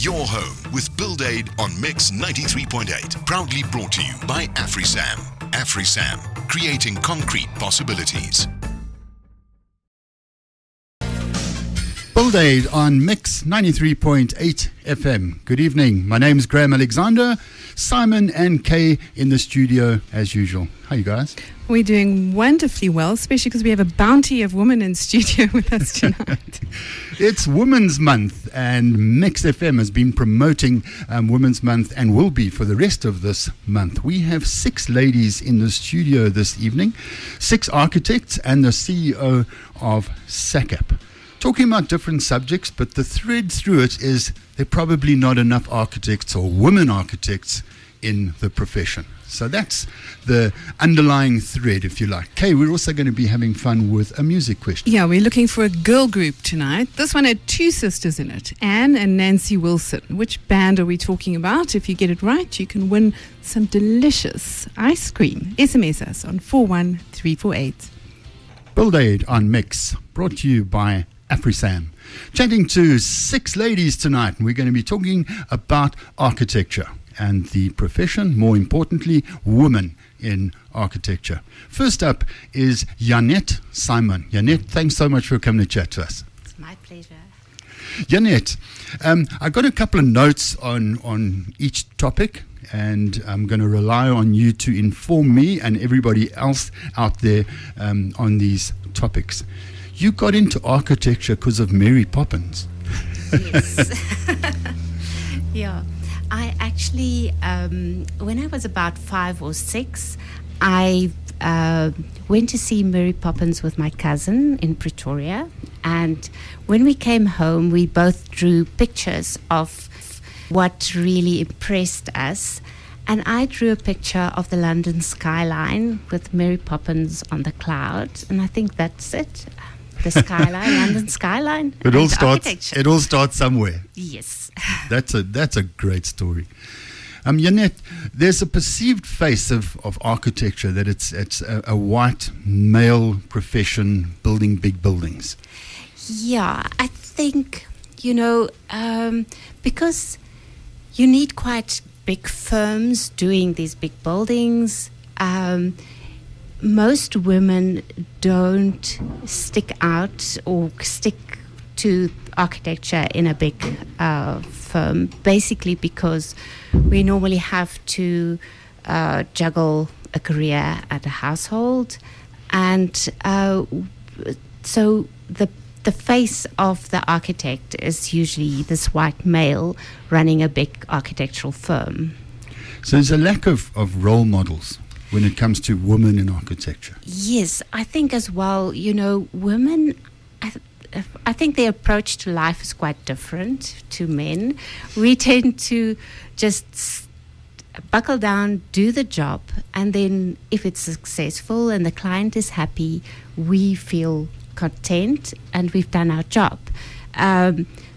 your home with Build Aid on Mix 93.8. Proudly brought to you by AfriSam. AfriSam, creating concrete possibilities. Build Aid on Mix 93.8 FM. Good evening. My name is Graham Alexander. Simon and Kay in the studio as usual. How are you guys? We're doing wonderfully well, especially because we have a bounty of women in studio with us tonight. It's Women's Month, and Mix FM has been promoting Women's Month and will be for the rest of this month. We have 6 ladies in the studio this evening, 6 architects and the CEO of SACAP. Talking about different subjects, but the thread through it is there are probably not enough architects or women architects in the profession. So that's the underlying thread, if you like. Kay, we're also going to be having fun with a music question. Yeah, we're looking for a girl group tonight. This one had 2 sisters in it, Anne and Nancy Wilson. Which band are we talking about? If you get it right, you can win some delicious ice cream. SMS us on 41348. Build Aid on Mix, brought to you by AfriSam. Chatting to 6 ladies tonight, and we're going to be talking about architecture and the profession, more importantly, women in architecture. First up is Janette Simon. Janette, thanks so much for coming to chat to us. It's my pleasure. Janette, I got a couple of notes on each topic, and I'm going to rely on you to inform me and everybody else out there on these topics. You got into architecture because of Mary Poppins. Yes. Yeah. I actually, when I was about 5 or 6, I went to see Mary Poppins with my cousin in Pretoria. And when we came home, we both drew pictures of what really impressed us. And I drew a picture of the London skyline with Mary Poppins on the clouds. And I think that's it. The skyline, London skyline. It all starts somewhere. Yes. That's a great story. Janette, there's a perceived face of architecture that it's a white male profession building big buildings. Yeah, I think, because you need quite big firms doing these big buildings, most women don't stick out or stick to architecture in a big firm, basically because we normally have to juggle a career at a household. And so the face of the architect is usually this white male running a big architectural firm. So there's a lack of role models when it comes to women in architecture. Yes, I think as well, women, I think their approach to life is quite different to men. We tend to just buckle down, do the job, and then if it's successful and the client is happy, we feel content and we've done our job.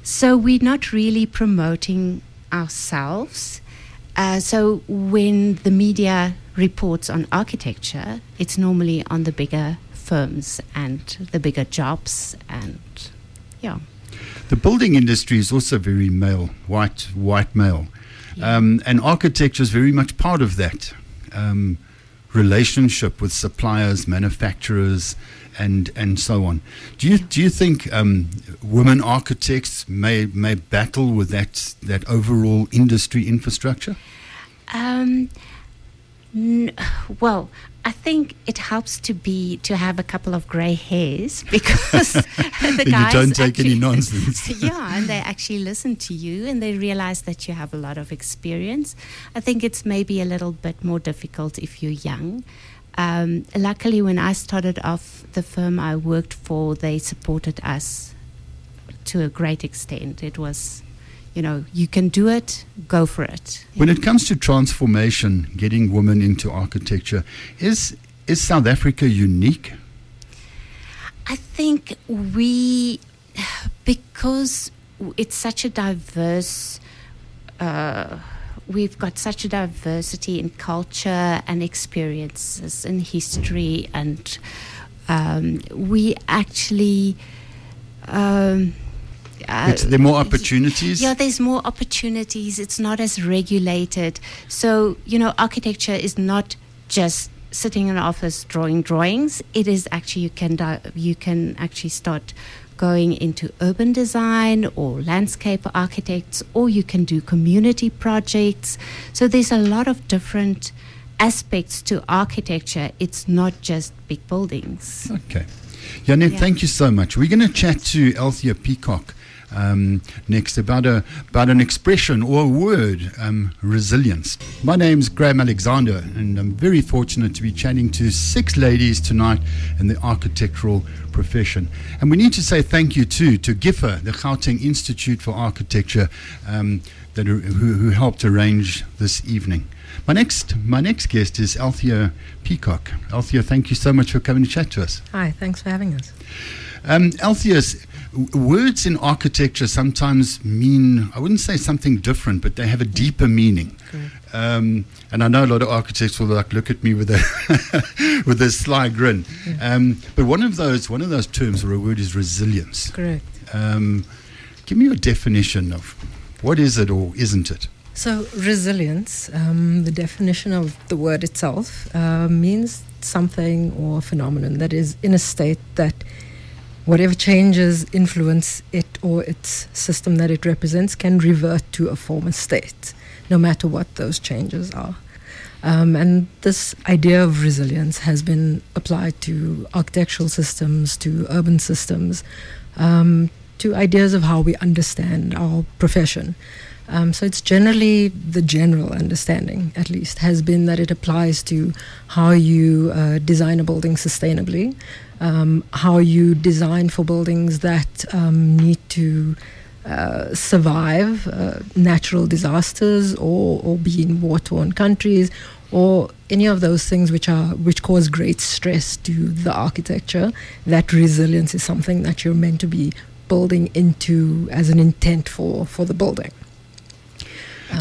So we're not really promoting ourselves. So when the media reports on architecture, it's normally on the bigger firms and the bigger jobs, and yeah. The building industry is also very male, white male. Yeah. And architecture is very much part of that relationship with suppliers, manufacturers, and so on. Do you think women architects may battle with that overall industry infrastructure? Well, I think it helps to have a couple of grey hairs because the guys you don't take any nonsense. Yeah, and they actually listen to you and they realize that you have a lot of experience. I think it's maybe a little bit more difficult if you're young. Luckily, when I started off, the firm I worked for, they supported us to a great extent. It was, you can do it, go for it. When it comes to transformation, getting women into architecture, is South Africa unique? I think because it's such a diverse we've got such a diversity in culture and experiences in history, and we actually There are more opportunities? Yeah, there's more opportunities. It's not as regulated. So, architecture is not just sitting in an office drawing drawings. It is actually, you can actually start going into urban design or landscape architects, or you can do community projects. So there's a lot of different aspects to architecture. It's not just big buildings. Okay. Janet, thank you so much. We're going to chat to Althea Peacock next about an expression or a word, resilience. My name's Graham Alexander, and I'm very fortunate to be chatting to 6 ladies tonight in the architectural profession. And we need to say thank you to GIFA, the Gauteng Institute for Architecture, who helped arrange this evening. My next guest is Althea Peacock. Althea, thank you so much for coming to chat to us. Hi, thanks for having us. Althea's words in architecture sometimes mean, I wouldn't say something different, but they have a deeper meaning. And I know a lot of architects will look at me with a with a sly grin. But one of those terms or a word is resilience. Correct. Give me your definition of what is it or isn't it? So resilience, the definition of the word itself, means something or a phenomenon that is in a state that whatever changes influence it or its system that it represents can revert to a former state, no matter what those changes are. And this idea of resilience has been applied to architectural systems, to urban systems, to ideas of how we understand our profession. So it's generally, the general understanding, at least, has been that it applies to how you design a building sustainably, how you design for buildings that need to survive natural disasters or be in war-torn countries, or any of those things which cause great stress to the architecture. That resilience is something that you're meant to be building into as an intent for the building.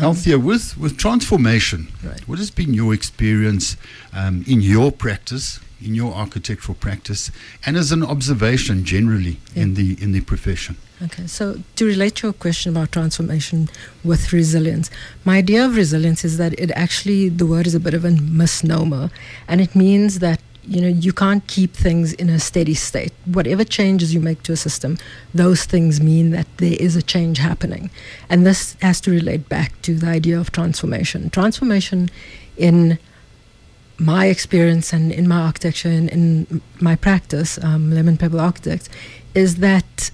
Althea, with transformation, Right. What has been your experience in your practice, in your architectural practice, and as an observation generally in the profession? Okay, so to relate to your question about transformation with resilience, my idea of resilience is that the word is a bit of a misnomer, and it means that you can't keep things in a steady state. Whatever changes you make to a system, those things mean that there is a change happening. And this has to relate back to the idea of transformation. Transformation, in my experience and in my architecture and in my practice, Lemon Pebble Architects, is that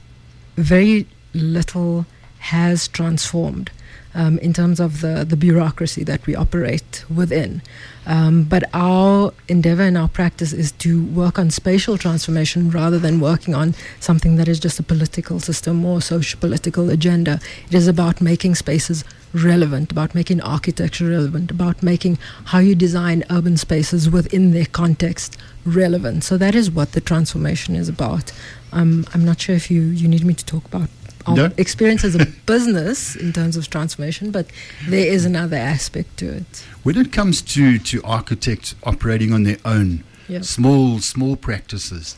very little has transformed in terms of the bureaucracy that we operate within. But our endeavor and our practice is to work on spatial transformation rather than working on something that is just a political system or socio-political agenda. It is about making spaces relevant, about making architecture relevant, about making how you design urban spaces within their context relevant. So that is what the transformation is about. I'm not sure if you need me to talk about our experience as a business in terms of transformation, but there is another aspect to it. When it comes to architects operating on their own, small practices,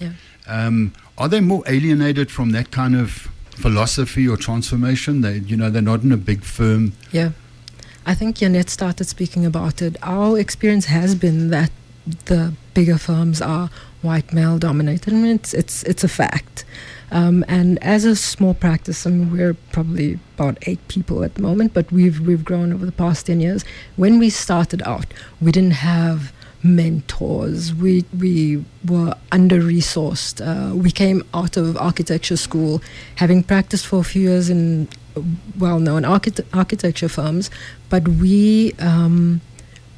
are they more alienated from that kind of philosophy or transformation? They're not in a big firm. Yeah, I think Janet started speaking about it. Our experience has been that the bigger firms are white male dominated. I mean, it's a fact. And as a small practice, we're probably about 8 people at the moment, but we've grown over the past 10 years. When we started out, we didn't have mentors. We were under-resourced. We came out of architecture school, having practiced for a few years in well-known architecture firms, but we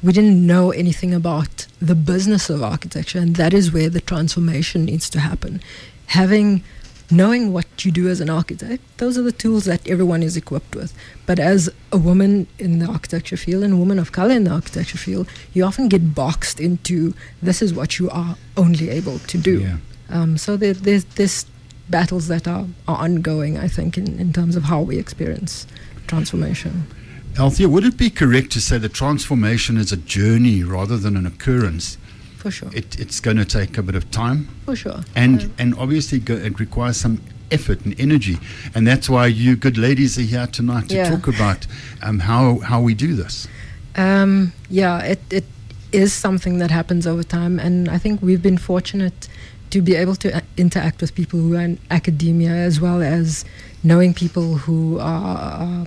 didn't know anything about the business of architecture, and that is where the transformation needs to happen. Knowing what you do as an architect, those are the tools that everyone is equipped with. But as a woman in the architecture field and a woman of color in the architecture field, you often get boxed into this is what you are only able to do. Yeah. So there's battles that are ongoing, I think, in terms of how we experience transformation. Althea, would it be correct to say that transformation is a journey rather than an occurrence? For sure. It's going to take a bit of time. For sure. And obviously it requires some effort and energy. And that's why you good ladies are here tonight to talk about how we do this. It is something that happens over time, and I think we've been fortunate to be able to interact with people who are in academia, as well as knowing people who are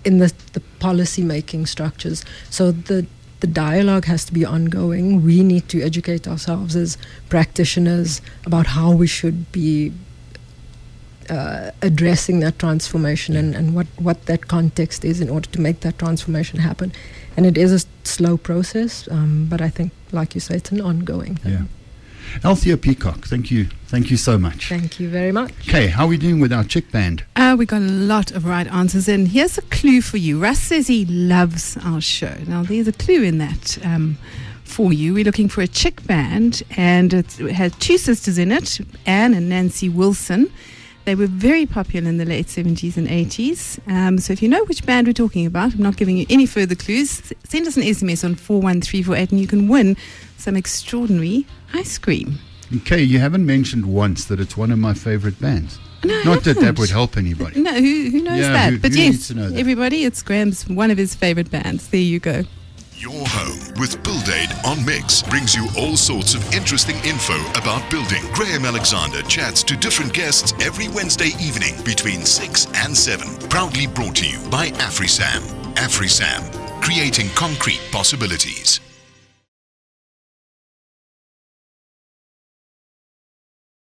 in the policy making structures. So the dialogue has to be ongoing. We need to educate ourselves as practitioners about how we should be addressing that transformation and what that context is in order to make that transformation happen. And it is a slow process, but I think, like you say, it's an ongoing thing. Yeah. Althea Peacock, thank you so much. Thank you very much. Okay, how are we doing with our chick band? We got a lot of right answers, and here's a clue for you. Russ says he loves our show. Now, there's a clue in that for you. We're looking for a chick band, and it has two sisters in it, Anne and Nancy Wilson. They were very popular in the late 70s and 80s. So if you know which band we're talking about, I'm not giving you any further clues, send us an SMS on 41348 and you can win some extraordinary ice cream. Okay, you haven't mentioned once that it's one of my favorite bands. No, Not that would help anybody. No, who knows that? But who yes, needs to know that? everybody, it's Graham's one of his favorite bands. There you go. Your home with BuildAid on Mix brings you all sorts of interesting info about building. Graham Alexander chats to different guests every Wednesday evening between 6 and 7. Proudly brought to you by AfriSam. AfriSam, creating concrete possibilities.